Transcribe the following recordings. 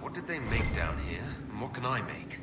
what did they make down here? And what can I make?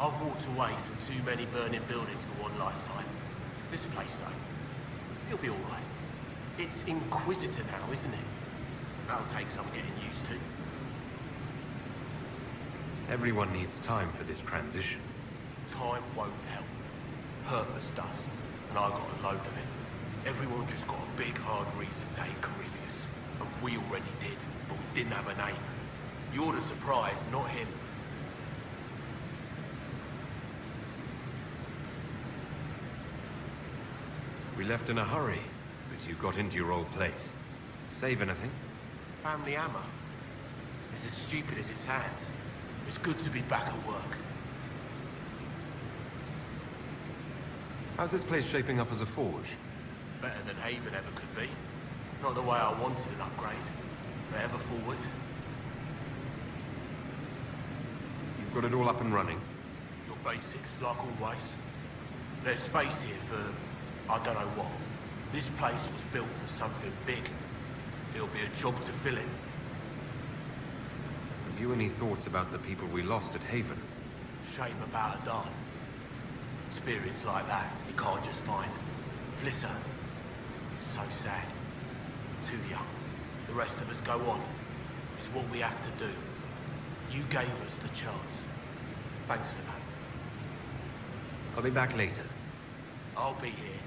I've walked away from too many burning buildings for one lifetime. This place, though, it'll be all right. It's Inquisitor now, isn't it? That'll take some getting used to. Everyone needs time for this transition. Time won't help. Purpose does, and I got a load of it. Everyone just got a big, hard reason to hate Corypheus. And we already did, but we didn't have a name. You're the surprise, not him. We left in a hurry, but you got into your old place. Save anything? Family hammer. It's as stupid as it sounds. It's good to be back at work. How's this place shaping up as a forge? Better than Haven ever could be. Not the way I wanted an upgrade, but ever forward. You've got it all up and running? Your basics, like always. There's space here for I don't know what. This place was built for something big. It'll be a job to fill it. Have you any thoughts about the people we lost at Haven? Shame about a darn. Experience like that, you can't just find. Flisser. It's so sad. Too young. The rest of us go on. It's what we have to do. You gave us the chance. Thanks for that. I'll be back later. I'll be here.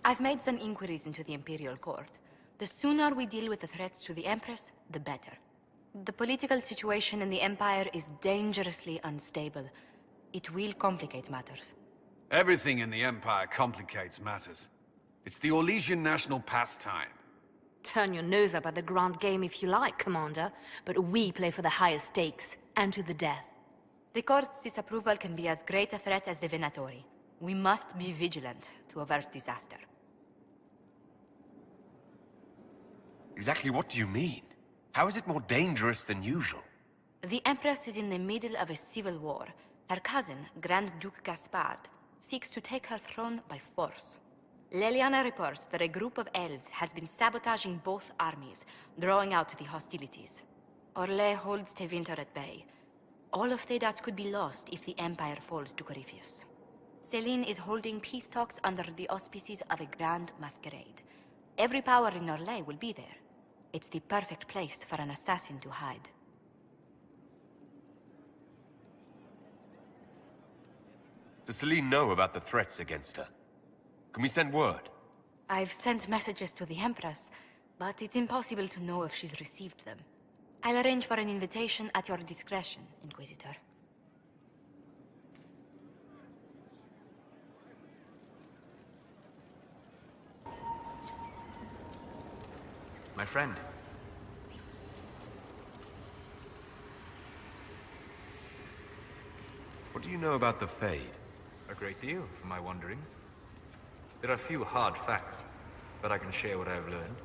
I've made some inquiries into the Imperial Court. The sooner we deal with the threats to the Empress, the better. The political situation in the Empire is dangerously unstable. It will complicate matters. Everything in the Empire complicates matters. It's the Orlesian national pastime. Turn your nose up at the grand game if you like, Commander, but we play for the highest stakes, and to the death. The Court's disapproval can be as great a threat as the Venatori. We must be vigilant to avert disaster. Exactly what do you mean? How is it more dangerous than usual? The Empress is in the middle of a civil war. Her cousin, Grand Duke Gaspard, seeks to take her throne by force. Leliana reports that a group of elves has been sabotaging both armies, drawing out the hostilities. Orlais holds Tevinter at bay. All of Thedas could be lost if the Empire falls to Corypheus. Celine is holding peace talks under the auspices of a grand masquerade. Every power in Orlais will be there. It's the perfect place for an assassin to hide. Does Celine know about the threats against her? Can we send word? I've sent messages to the Empress, but it's impossible to know if she's received them. I'll arrange for an invitation at your discretion, Inquisitor. My friend. What do you know about the Fade? A great deal, from my wanderings. There are few hard facts, but I can share what I've learned.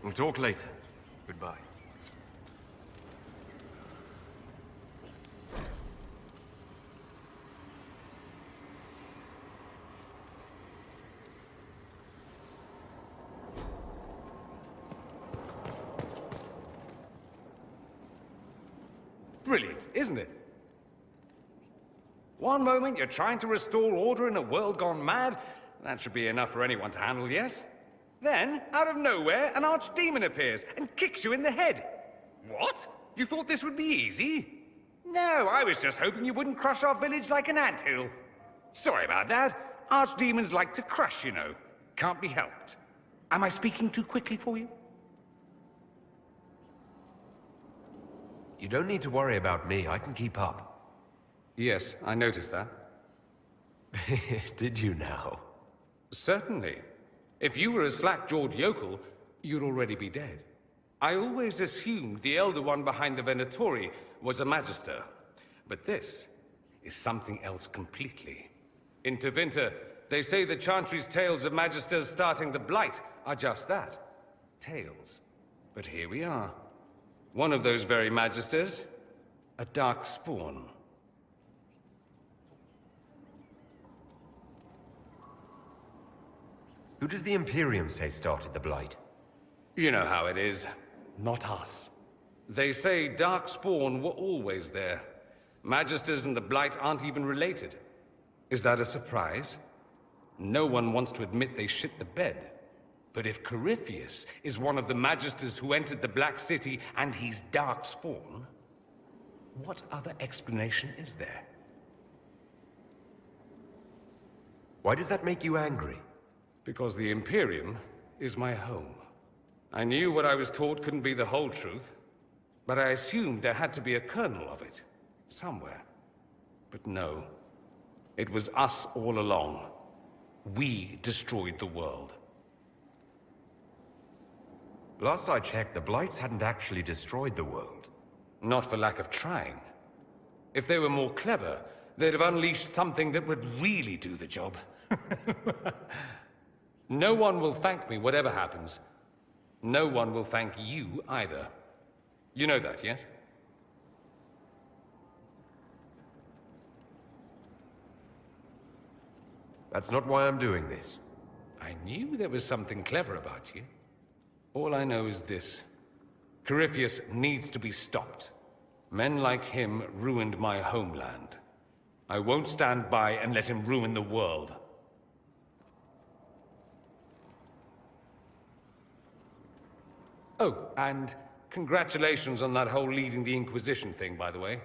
We'll talk later. Goodbye. Brilliant, isn't it? One moment you're trying to restore order in a world gone mad. That should be enough for anyone to handle, yes? Then, out of nowhere, an archdemon appears and kicks you in the head. What? You thought this would be easy? No, I was just hoping you wouldn't crush our village like an anthill. Sorry about that. Archdemons like to crush, you know. Can't be helped. Am I speaking too quickly for you? You don't need to worry about me. I can keep up. Yes, I noticed that. Did you now? Certainly. If you were a slack-jawed yokel, you'd already be dead. I always assumed the Elder One behind the Venatori was a Magister. But this is something else completely. In Tevinter, they say the Chantry's tales of Magisters starting the Blight are just that. Tales. But here we are. One of those very Magisters, a dark spawn. Who does the Imperium say started the Blight? You know how it is. Not us. They say Darkspawn were always there. Magisters and the Blight aren't even related. Is that a surprise? No one wants to admit they shit the bed. But if Corypheus is one of the Magisters who entered the Black City and he's Darkspawn, what other explanation is there? Why does that make you angry? Because the Imperium is my home. I knew what I was taught couldn't be the whole truth, but I assumed there had to be a kernel of it, somewhere. But no, it was us all along. We destroyed the world. Last I checked, the Blights hadn't actually destroyed the world. Not for lack of trying. If they were more clever, they'd have unleashed something that would really do the job. No one will thank me, whatever happens. No one will thank you either. You know that, yes? That's not why I'm doing this. I knew there was something clever about you. All I know is this. Corypheus needs to be stopped. Men like him ruined my homeland. I won't stand by and let him ruin the world. Oh, and congratulations on that whole leading the Inquisition thing, by the way.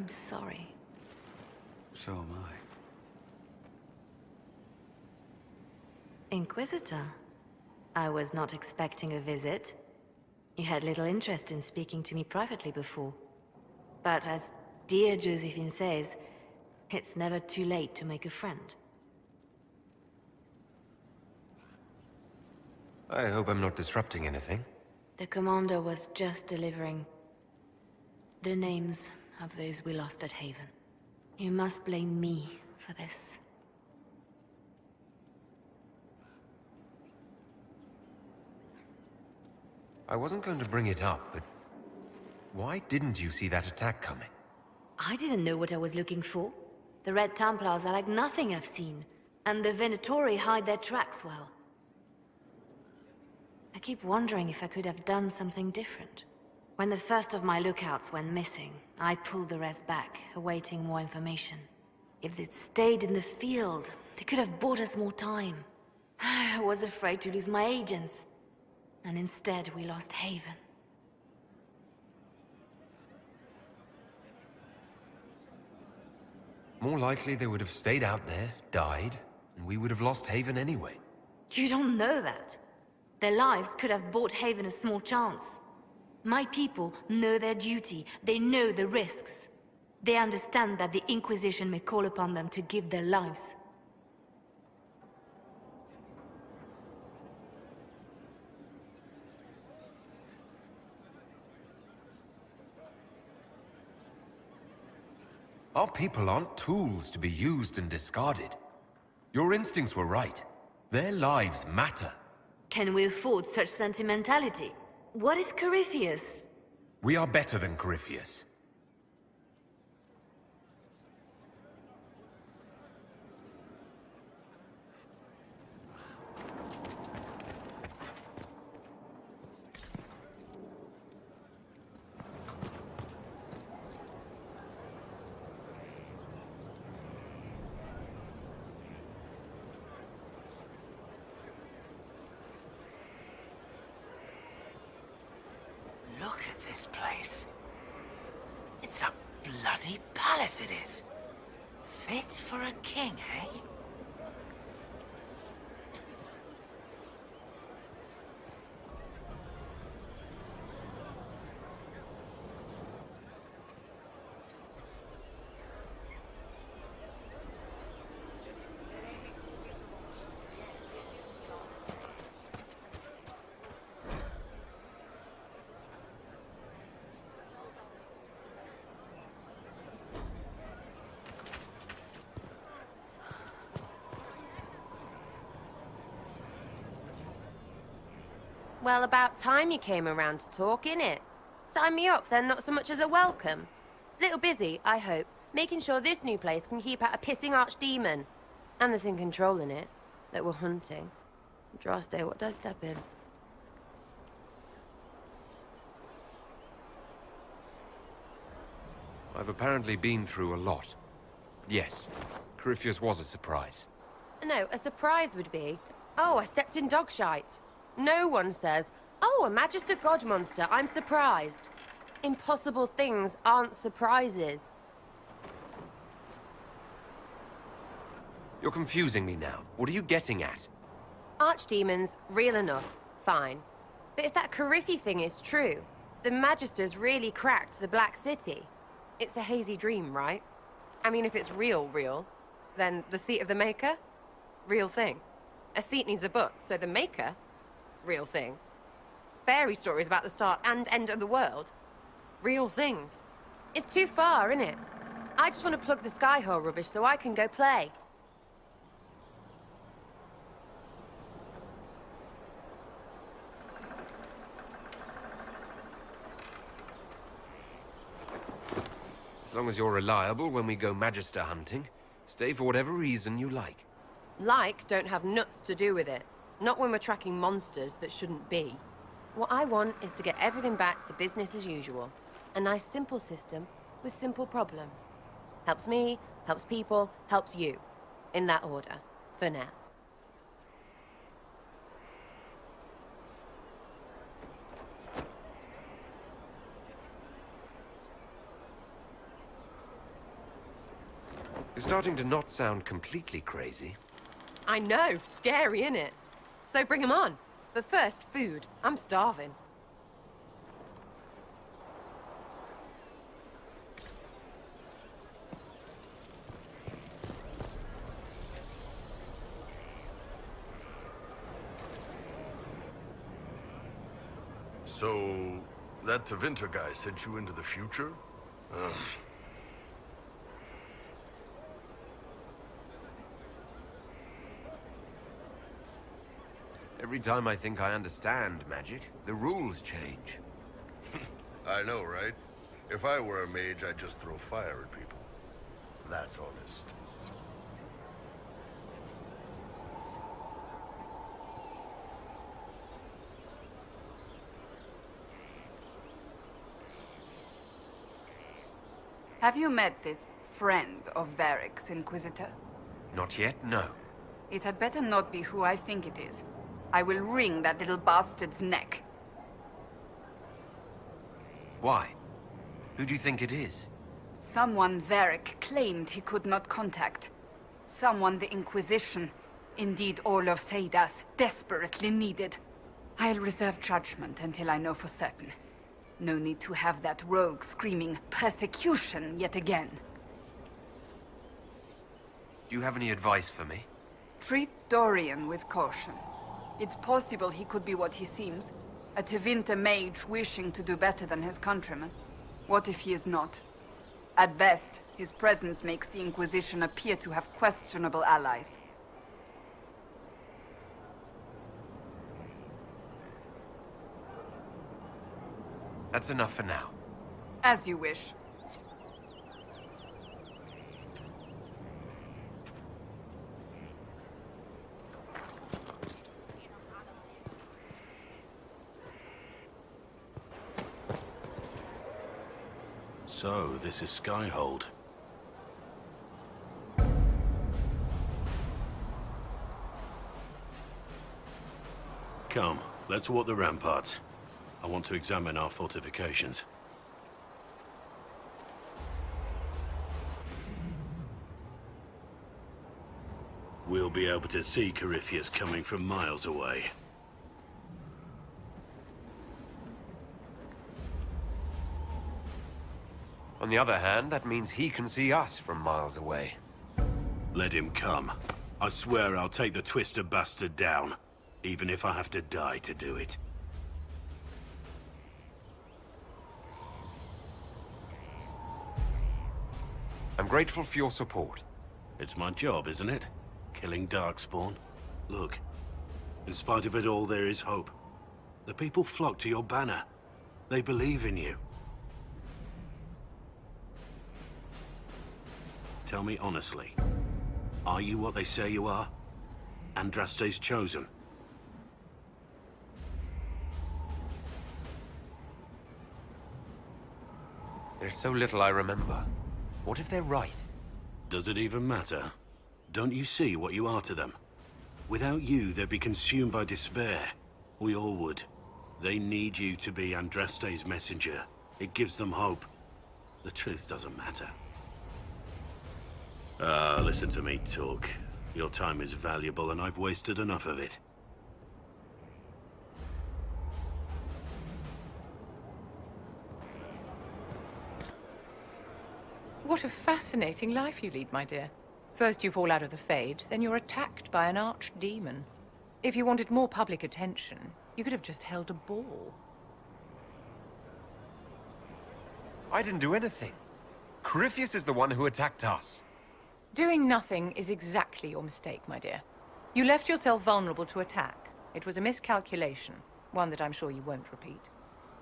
I'm sorry. So am I. Inquisitor, I was not expecting a visit. You had little interest in speaking to me privately before. But as dear Josephine says, it's never too late to make a friend. I hope I'm not disrupting anything. The commander was just delivering the names of those we lost at Haven. You must blame me for this. I wasn't going to bring it up, but why didn't you see that attack coming? I didn't know what I was looking for. The Red Templars are like nothing I've seen, and the Venatori hide their tracks well. I keep wondering if I could have done something different. When the first of my lookouts went missing, I pulled the rest back, awaiting more information. If they'd stayed in the field, they could have bought us more time. I was afraid to lose my agents. And instead, we lost Haven. More likely they would have stayed out there, died, and we would have lost Haven anyway. You don't know that. Their lives could have bought Haven a small chance. My people know their duty. They know the risks. They understand that the Inquisition may call upon them to give their lives. Our people aren't tools to be used and discarded. Your instincts were right. Their lives matter. Can we afford such sentimentality? What if Corypheus... We are better than Corypheus. Look at this place. It's a bloody palace it is. Fit for a king, eh? Well, about time you came around to talk, innit? Sign me up, then, not so much as a welcome. Little busy, I hope, making sure this new place can keep out a pissing archdemon. And the thing controlling it, that we're hunting. Droste, what does step in? I've apparently been through a lot. Yes, Corypheus was a surprise. No, a surprise would be, oh, I stepped in dog shite. No one says, oh, a Magister God monster, I'm surprised. Impossible things aren't surprises. You're confusing me now. What are you getting at? Archdemons, real enough, fine. But if that Corypheus thing is true, the Magisters really cracked the Black City. It's a hazy dream, right? I mean, if it's real, then the seat of the Maker? Real thing. A seat needs a book, so the Maker? Real thing. Fairy stories about the start and end of the world? Real things. It's too far, innit? I just want to plug the Skyhole rubbish so I can go play. As long as you're reliable when we go Magister hunting, stay for whatever reason you like. Like don't have nuts to do with it. Not when we're tracking monsters that shouldn't be. What I want is to get everything back to business as usual. A nice simple system with simple problems. Helps me, helps people, helps you. In that order, for now. You're starting to not sound completely crazy. I know, scary, innit? So bring 'em on. But first, food. I'm starving. So, that Tevinter guy sent you into the future? Every time I think I understand magic, the rules change. I know, right? If I were a mage, I'd just throw fire at people. That's honest. Have you met this friend of Varric's, Inquisitor? Not yet, no. It had better not be who I think it is. I will wring that little bastard's neck. Why? Who do you think it is? Someone Varric claimed he could not contact. Someone the Inquisition, indeed all of Thedas, desperately needed. I'll reserve judgment until I know for certain. No need to have that rogue screaming persecution yet again. Do you have any advice for me? Treat Dorian with caution. It's possible he could be what he seems. A Tevinter mage wishing to do better than his countrymen. What if he is not? At best, his presence makes the Inquisition appear to have questionable allies. That's enough for now. As you wish. So, this is Skyhold. Come, let's walk the ramparts. I want to examine our fortifications. We'll be able to see Corypheus coming from miles away. On the other hand, that means he can see us from miles away. Let him come. I swear I'll take the Twister bastard down, even if I have to die to do it. I'm grateful for your support. It's my job, isn't it? Killing Darkspawn. Look, in spite of it all, there is hope. The people flock to your banner. They believe in you. Tell me honestly, are you what they say you are? Andraste's chosen? There's so little I remember. What if they're right? Does it even matter? Don't you see what you are to them? Without you, they'd be consumed by despair. We all would. They need you to be Andraste's messenger. It gives them hope. The truth doesn't matter. Listen to me talk. Your time is valuable and I've wasted enough of it. What a fascinating life you lead, my dear. First you fall out of the Fade, then you're attacked by an archdemon. If you wanted more public attention, you could have just held a ball. I didn't do anything. Corypheus is the one who attacked us. Doing nothing is exactly your mistake, my dear. You left yourself vulnerable to attack. It was a miscalculation, one that I'm sure you won't repeat.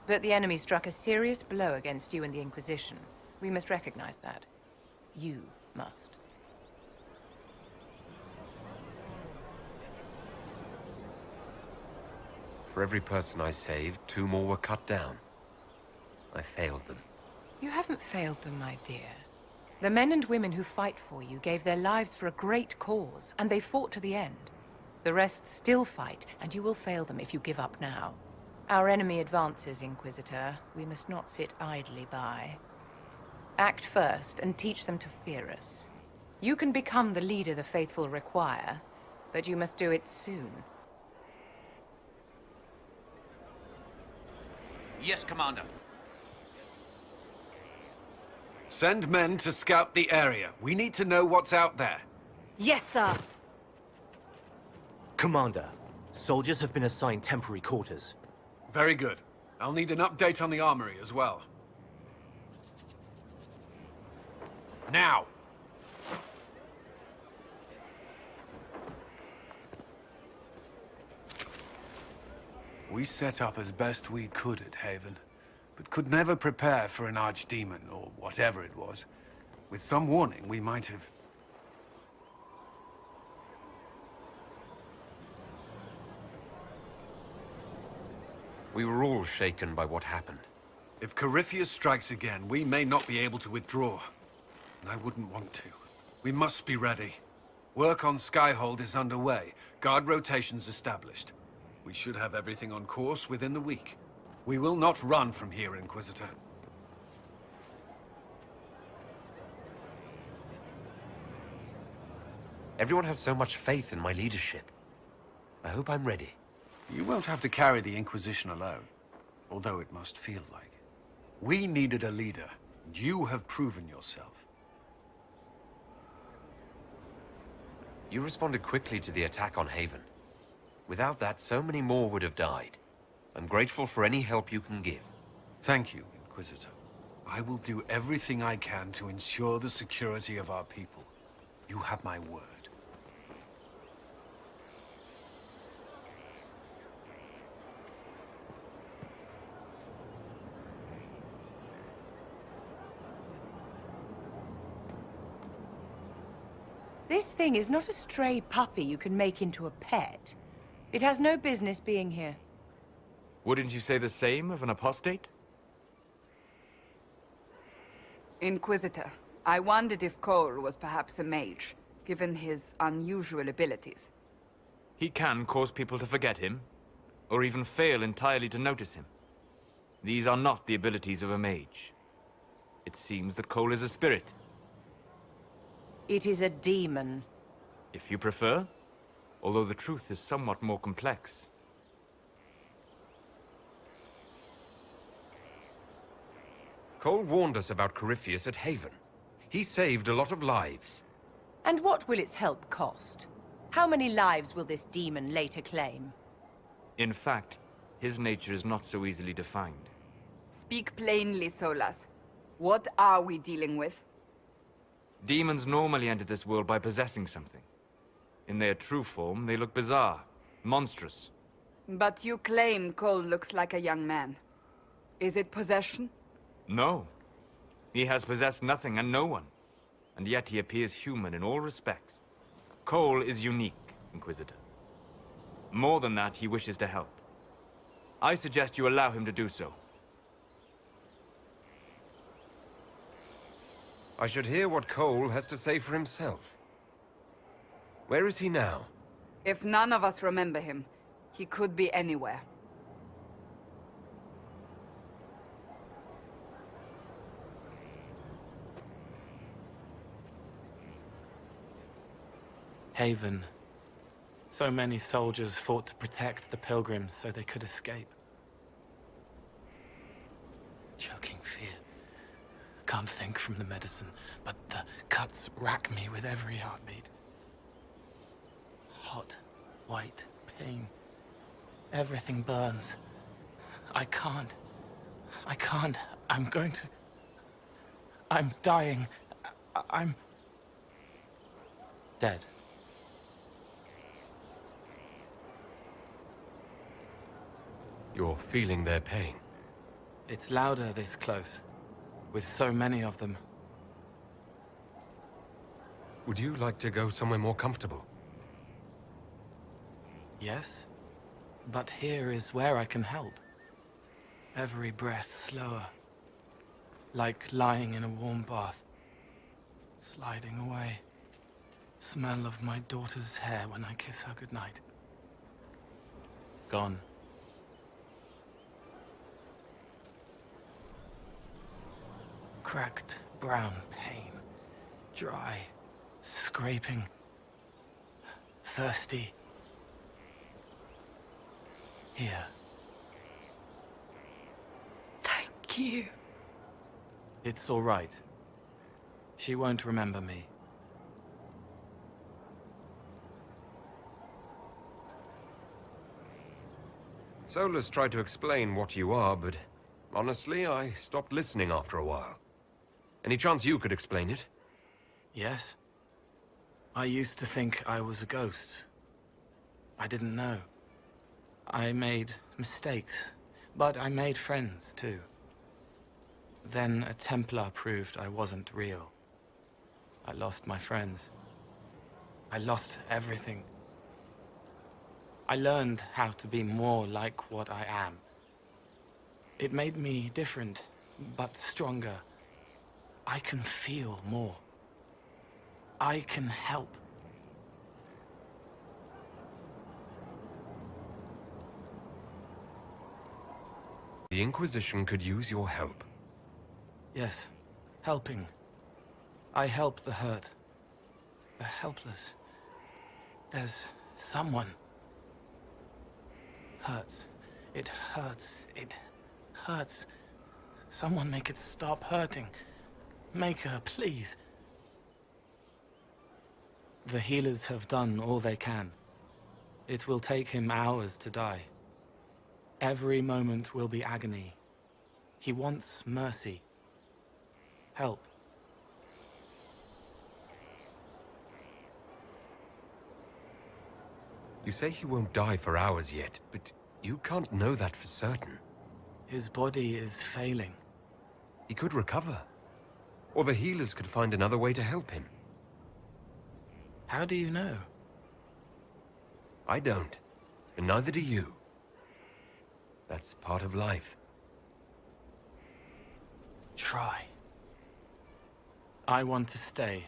But the enemy struck a serious blow against you and the Inquisition. We must recognize that. You must. For every person I saved, 2 more were cut down. I failed them. You haven't failed them, my dear. The men and women who fight for you gave their lives for a great cause, and they fought to the end. The rest still fight, and you will fail them if you give up now. Our enemy advances, Inquisitor. We must not sit idly by. Act first, and teach them to fear us. You can become the leader the faithful require, but you must do it soon. Yes, Commander. Send men to scout the area. We need to know what's out there. Yes, sir. Commander, soldiers have been assigned temporary quarters. Very good. I'll need an update on the armory as well. Now! We set up as best we could at Haven, but could never prepare for an archdemon, or whatever it was. With some warning, we might have... We were all shaken by what happened. If Corypheus strikes again, we may not be able to withdraw. And I wouldn't want to. We must be ready. Work on Skyhold is underway. Guard rotations established. We should have everything on course within the week. We will not run from here, Inquisitor. Everyone has so much faith in my leadership. I hope I'm ready. You won't have to carry the Inquisition alone, although it must feel like it. We needed a leader, and you have proven yourself. You responded quickly to the attack on Haven. Without that, so many more would have died. I'm grateful for any help you can give. Thank you, Inquisitor. I will do everything I can to ensure the security of our people. You have my word. This thing is not a stray puppy you can make into a pet. It has no business being here. Wouldn't you say the same of an apostate? Inquisitor, I wondered if Cole was perhaps a mage, given his unusual abilities. He can cause people to forget him, or even fail entirely to notice him. These are not the abilities of a mage. It seems that Cole is a spirit. It is a demon. If you prefer, although the truth is somewhat more complex. Cole warned us about Corypheus at Haven. He saved a lot of lives. And what will its help cost? How many lives will this demon later claim? In fact, his nature is not so easily defined. Speak plainly, Solas. What are we dealing with? Demons normally enter this world by possessing something. In their true form, they look bizarre, monstrous. But you claim Cole looks like a young man. Is it possession? No. He has possessed nothing and no one. And yet he appears human in all respects. Cole is unique, Inquisitor. More than that, he wishes to help. I suggest you allow him to do so. I should hear what Cole has to say for himself. Where is he now? If none of us remember him, he could be anywhere. Haven. So many soldiers fought to protect the pilgrims so they could escape. Choking fear. Can't think from the medicine, but the cuts rack me with every heartbeat. Hot, white pain. Everything burns. I can't. I'm going to... I'm dying. I'm... dead. You're feeling their pain. It's louder this close, with so many of them. Would you like to go somewhere more comfortable? Yes, but here is where I can help. Every breath slower, like lying in a warm bath, sliding away. Smell of my daughter's hair when I kiss her goodnight. Gone. Cracked brown pain, dry, scraping, thirsty. Here. Thank you. It's all right. She won't remember me. Solus tried to explain what you are, but honestly, I stopped listening after a while. Any chance you could explain it? Yes. I used to think I was a ghost. I didn't know. I made mistakes, but I made friends too. Then a Templar proved I wasn't real. I lost my friends. I lost everything. I learned how to be more like what I am. It made me different, but stronger. I can feel more. I can help. The Inquisition could use your help. Yes, helping. I help the hurt, the helpless. There's someone. Hurts. It hurts. It hurts. Someone make it stop hurting. Make her, please. The healers have done all they can. It will take him hours to die. Every moment will be agony. He wants mercy. Help. You say he won't die for hours yet, but you can't know that for certain. His body is failing. He could recover. Or the healers could find another way to help him. How do you know? I don't. And neither do you. That's part of life. Try. I want to stay.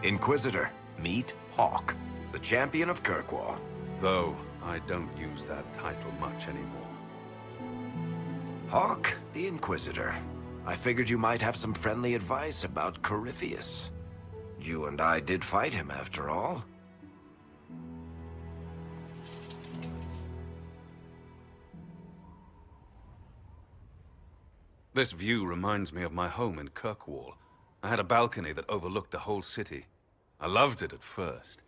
Inquisitor, meet Hawk, the champion of Kirkwall. Though I don't use that title much anymore. Hawk, the Inquisitor. I figured you might have some friendly advice about Corypheus. You and I did fight him, after all. This view reminds me of my home in Kirkwall. I had a balcony that overlooked the whole city. I loved it at first.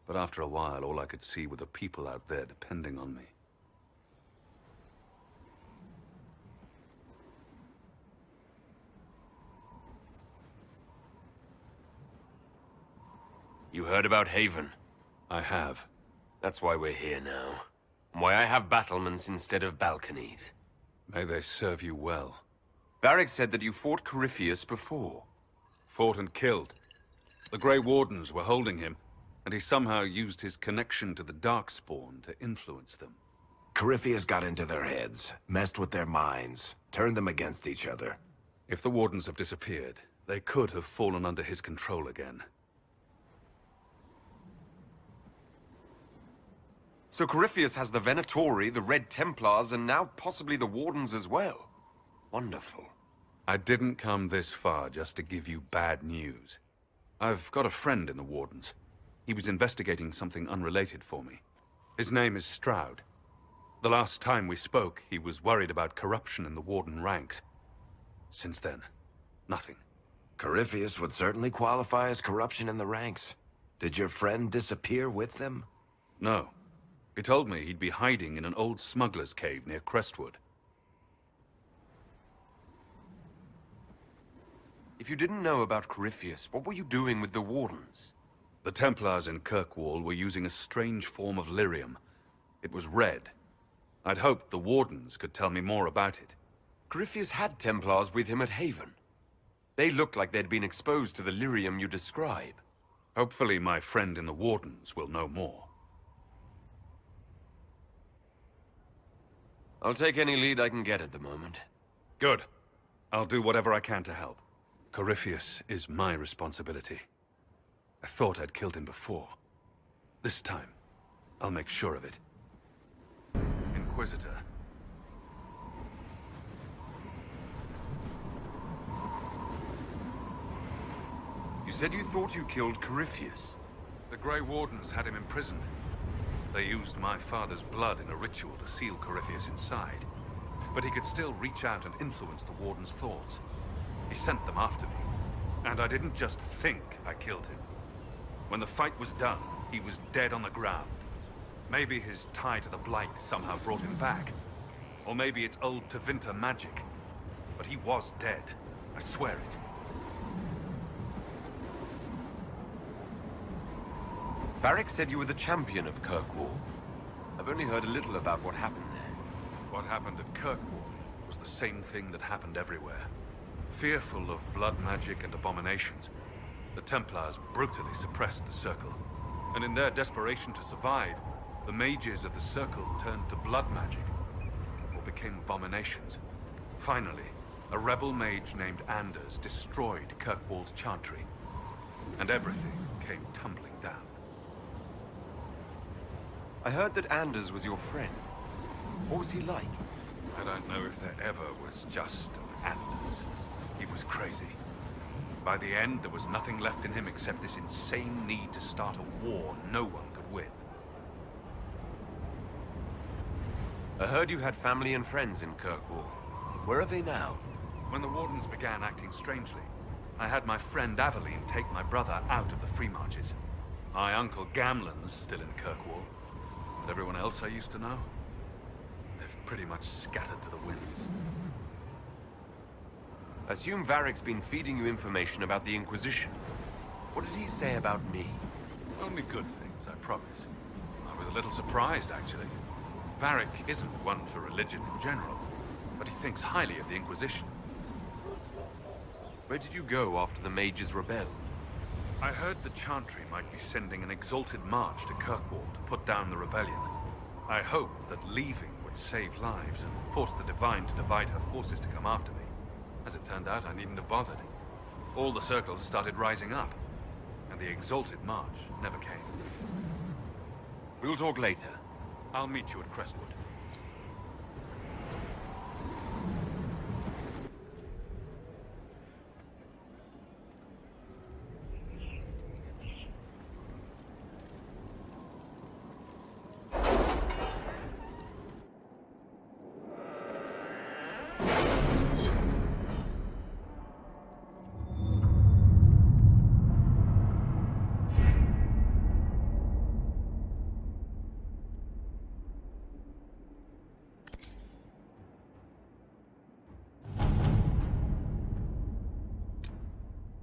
But after a while, all I could see were the people out there depending on me. You heard about Haven? I have. That's why we're here now. And why I have battlements instead of balconies. May they serve you well. Varric said that you fought Corypheus before. Fought and killed. The Grey Wardens were holding him, and he somehow used his connection to the Darkspawn to influence them. Corypheus got into their heads, messed with their minds, turned them against each other. If the Wardens have disappeared, they could have fallen under his control again. So Corypheus has the Venatori, the Red Templars, and now possibly the Wardens as well. Wonderful. I didn't come this far just to give you bad news. I've got a friend in the Wardens. He was investigating something unrelated for me. His name is Stroud. The last time we spoke, he was worried about corruption in the Warden ranks. Since then, nothing. Corypheus would certainly qualify as corruption in the ranks. Did your friend disappear with them? No. He told me he'd be hiding in an old smuggler's cave near Crestwood. If you didn't know about Corypheus, what were you doing with the Wardens? The Templars in Kirkwall were using a strange form of lyrium. It was red. I'd hoped the Wardens could tell me more about it. Corypheus had Templars with him at Haven. They look like they'd been exposed to the lyrium you describe. Hopefully my friend in the Wardens will know more. I'll take any lead I can get at the moment. Good. I'll do whatever I can to help. Corypheus is my responsibility. I thought I'd killed him before. This time, I'll make sure of it. Inquisitor. You said you thought you killed Corypheus. The Grey Wardens had him imprisoned. They used my father's blood in a ritual to seal Corypheus inside. But he could still reach out and influence the Warden's thoughts. He sent them after me. And I didn't just think I killed him. When the fight was done, he was dead on the ground. Maybe his tie to the Blight somehow brought him back. Or maybe it's old Tevinter magic. But he was dead. I swear it. Varric said you were the champion of Kirkwall. I've only heard a little about what happened there. What happened at Kirkwall was the same thing that happened everywhere. Fearful of blood magic and abominations, the Templars brutally suppressed the Circle. And in their desperation to survive, the mages of the Circle turned to blood magic, or became abominations. Finally, a rebel mage named Anders destroyed Kirkwall's chantry, and everything came tumbling down. I heard that Anders was your friend. What was he like? I don't know if there ever was just Anders. He was crazy. By the end, there was nothing left in him except this insane need to start a war no one could win. I heard you had family and friends in Kirkwall. Where are they now? When the Wardens began acting strangely, I had my friend Aveline take my brother out of the Free Marches. My uncle Gamlen's still in Kirkwall. But everyone else I used to know? They've pretty much scattered to the winds. I assume Varric's been feeding you information about the Inquisition. What did he say about me? Only good things, I promise. I was a little surprised, actually. Varric isn't one for religion in general, but he thinks highly of the Inquisition. Where did you go after the mages rebelled? I heard the Chantry might be sending an exalted march to Kirkwall to put down the rebellion. I hoped that leaving would save lives and force the Divine to divide her forces to come after me. As it turned out, I needn't have bothered. All the circles started rising up, and the exalted march never came. We'll talk later. I'll meet you at Crestwood.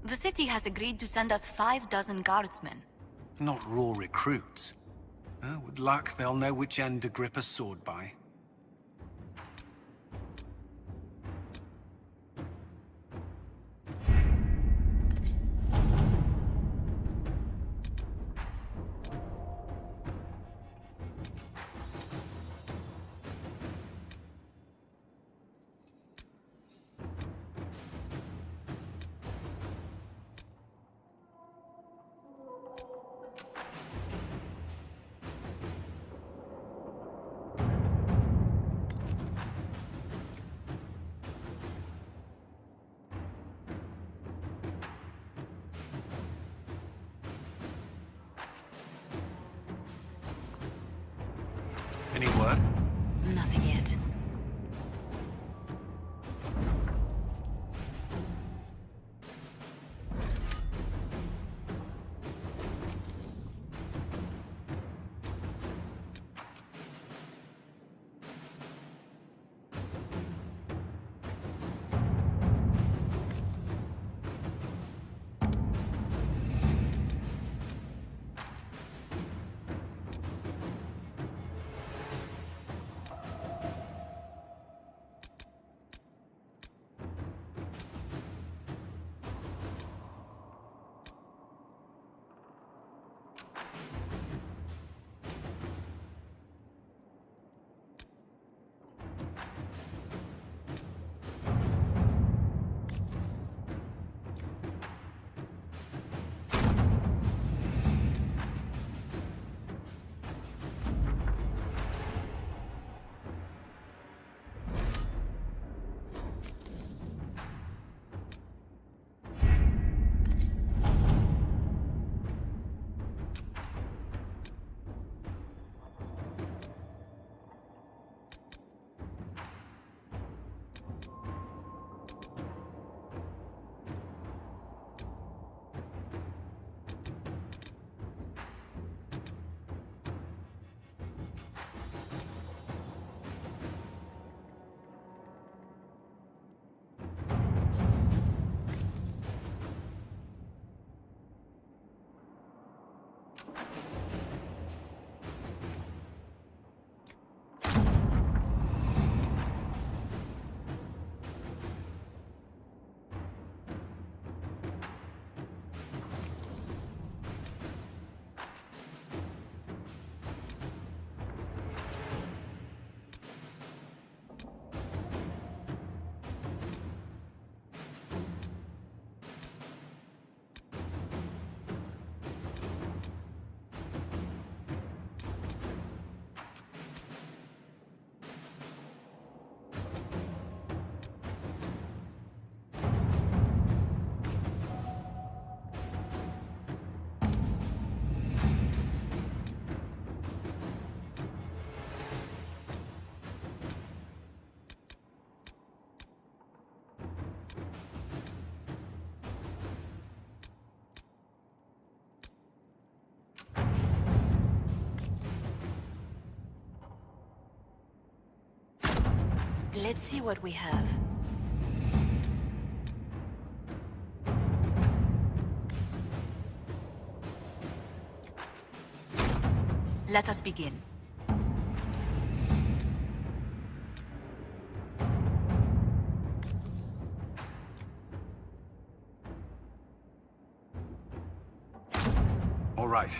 The city has agreed to send us 6 guardsmen. Not raw recruits. With luck, they'll know which end to grip a sword by. Any word? Nothing yet. Let's see what we have. Let us begin. All right.